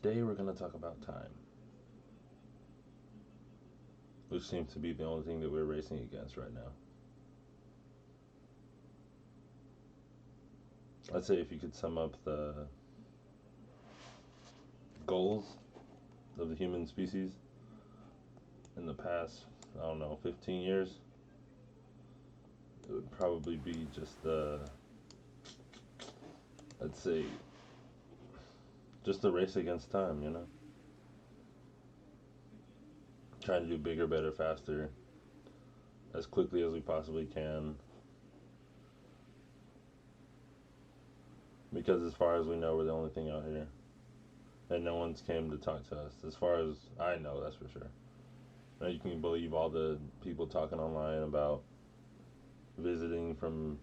Today we're going to talk about time, which seems to be the only thing that we're racing against right now. I'd say if you could sum up the goals of the human species in the past, I don't know, 15 years, it would probably be just I'd say, just the race against time, you know? Trying to do bigger, better, faster, as quickly as we possibly can. Because as far as we know, we're the only thing out here. And no one's came to talk to us. As far as I know, that's for sure. Now you can believe all the people talking online about visiting from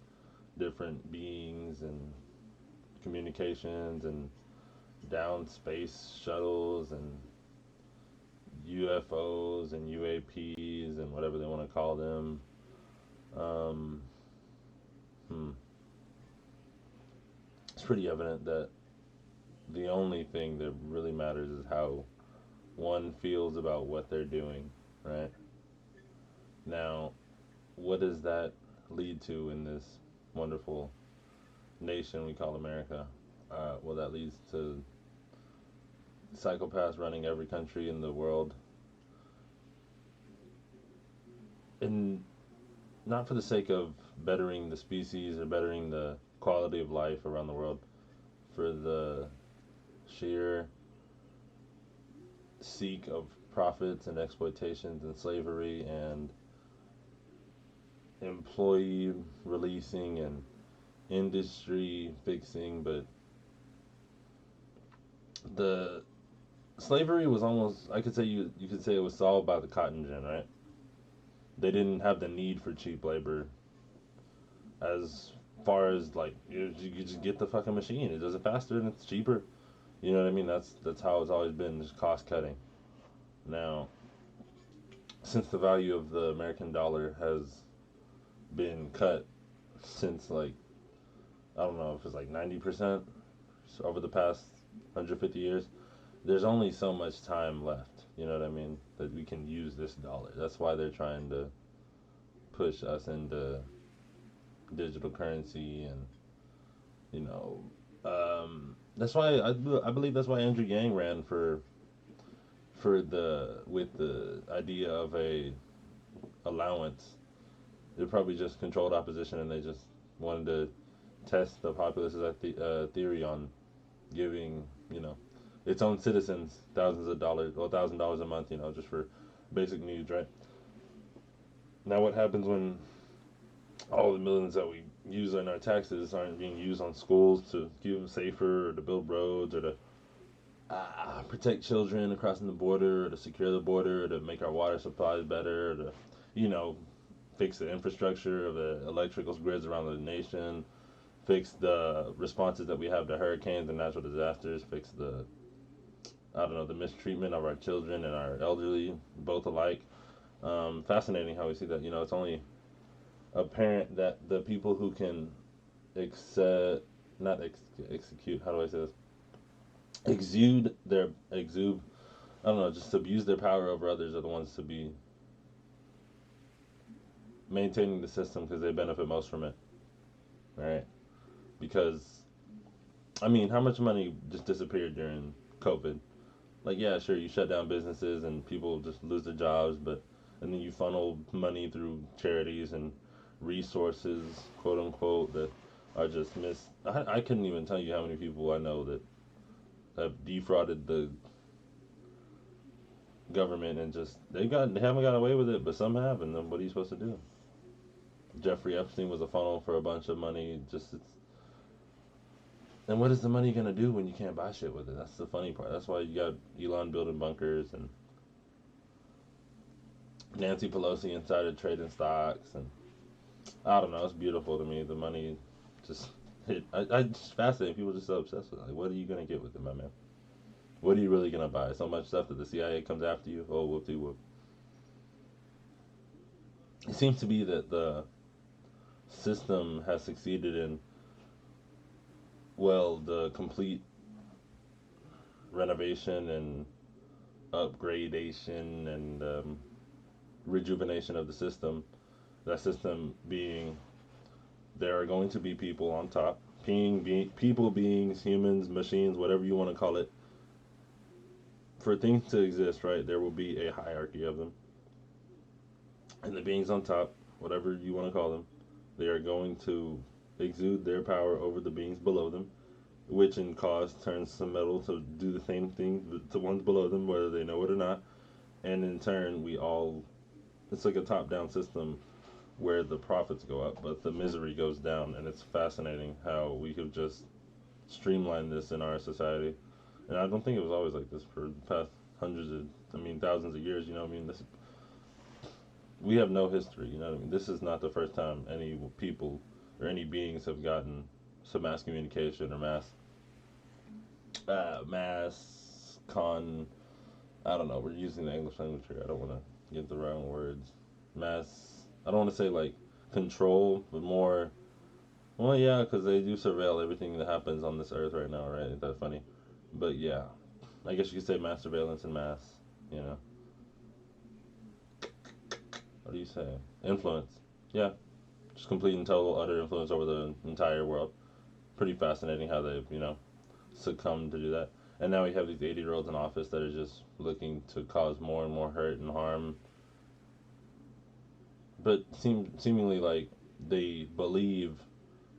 different beings and communications and down space shuttles and UFOs and UAPs and whatever they want to call them. Um, hmm. It's pretty evident that the only thing that really matters is how one feels about what they're doing, right? Now, what does that lead to in this wonderful nation we call America? Well, that leads to psychopaths running every country in the world, and not for the sake of bettering the species or bettering the quality of life around the world, for the sheer seek of profits and exploitations and slavery and employee releasing and industry fixing. But the slavery was almost, I could say, you could say it was solved by the cotton gin, right? They didn't have the need for cheap labor as far as like you just get the fucking machine. It does it faster and it's cheaper. You know what I mean? That's how it's always been, just cost cutting. Now, since the value of the American dollar has been cut since like, I don't know if it's like 90% over the past 150 years, there's only so much time left. You know what I mean? That we can use this dollar. That's why they're trying to push us into digital currency, and you know, that's why I believe that's why Andrew Yang ran for the with the idea of a allowance. They probably just controlled opposition, and they just wanted to test the populace's theory on giving, you know, its own citizens thousands of dollars or $1,000 a month, you know, just for basic needs, right? Now, what happens when all the millions that we use on our taxes aren't being used on schools to keep them safer, or to build roads, or to protect children crossing the border, or to secure the border, or to make our water supplies better, or to, you know, fix the infrastructure of the electrical grids around the nation, fix the responses that we have to hurricanes and natural disasters, fix the, I don't know, the mistreatment of our children and our elderly, both alike. Fascinating how we see that. You know, it's only apparent that the people who can exe- not ex- execute, how do I say this? Exude, I don't know, just abuse their power over others are the ones to be maintaining the system because they benefit most from it, right? Because, I mean, how much money just disappeared during COVID? Like, yeah, sure, you shut down businesses and people just lose their jobs, but and then you funnel money through charities and resources, quote unquote, that are just missed. I couldn't even tell you how many people I know that have defrauded the government and just they haven't got away with it, but some have, and then what are you supposed to do? Jeffrey Epstein was a funnel for a bunch of money. Just it's, and what is the money gonna do when you can't buy shit with it? That's the funny part. That's why you got Elon building bunkers and Nancy Pelosi insider trading stocks, and I don't know. It's beautiful to me. The money just I just fascinating. People just so obsessed with it. Like, what are you gonna get with it, my man? What are you really gonna buy? So much stuff that the CIA comes after you. Oh, whoop de whoop. It seems to be that the system has succeeded in, well, the complete renovation and upgradation and rejuvenation of the system. That system being there are going to be people on top, people, beings, humans, machines, whatever you want to call it. For things to exist, right, there will be a hierarchy of them, and the beings on top, whatever you want to call them, they are going to exude their power over the beings below them, which in cause turns some metal to do the same thing to ones below them, whether they know it or not. And in turn, we all, it's like a top down system where the profits go up, but the misery goes down. And it's fascinating how we could just streamline this in our society. And I don't think it was always like this for the past hundreds of, I mean, thousands of years. You know, what I mean, this we have no history. You know, what I mean, this is not the first time any people or any beings have gotten some mass communication or mass con. I don't know. We're using the English language here. I don't want to get the wrong words. Mass. I don't want to say like control, but more. Well, yeah, because they do surveil everything that happens on this earth right now, right? Isn't that funny? But yeah, I guess you could say mass surveillance and mass. You know, what do you say? Influence. Yeah, just complete and total utter influence over the entire world. Pretty fascinating how they've succumbed to do that. And now we have these 80-year-olds in office that are just looking to cause more and more hurt and harm, but seemingly like they believe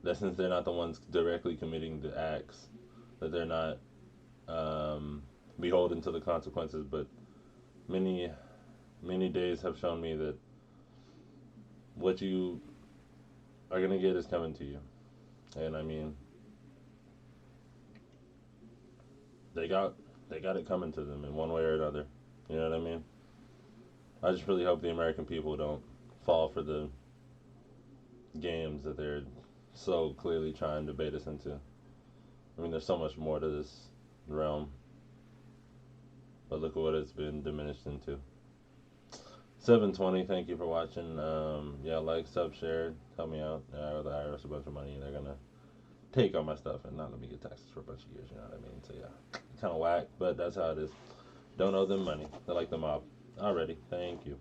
that since they're not the ones directly committing the acts, that they're not beholden to the consequences. But many many days have shown me that what you are gonna get is coming to you. And I mean, they got they got it coming to them in one way or another. You know what I mean? I just really hope the American people don't fall for the games that they're so clearly trying to bait us into. I mean, there's so much more to this realm, but look at what it's been diminished into. 720. Thank you for watching. Yeah, like, sub, share, help me out. I owe the IRS a bunch of money. They're gonna take all my stuff and not let me get taxes for a bunch of years. You know what I mean? So yeah, kind of whack, but that's how it is. Don't owe them money. They're like the mob. Already. Thank you.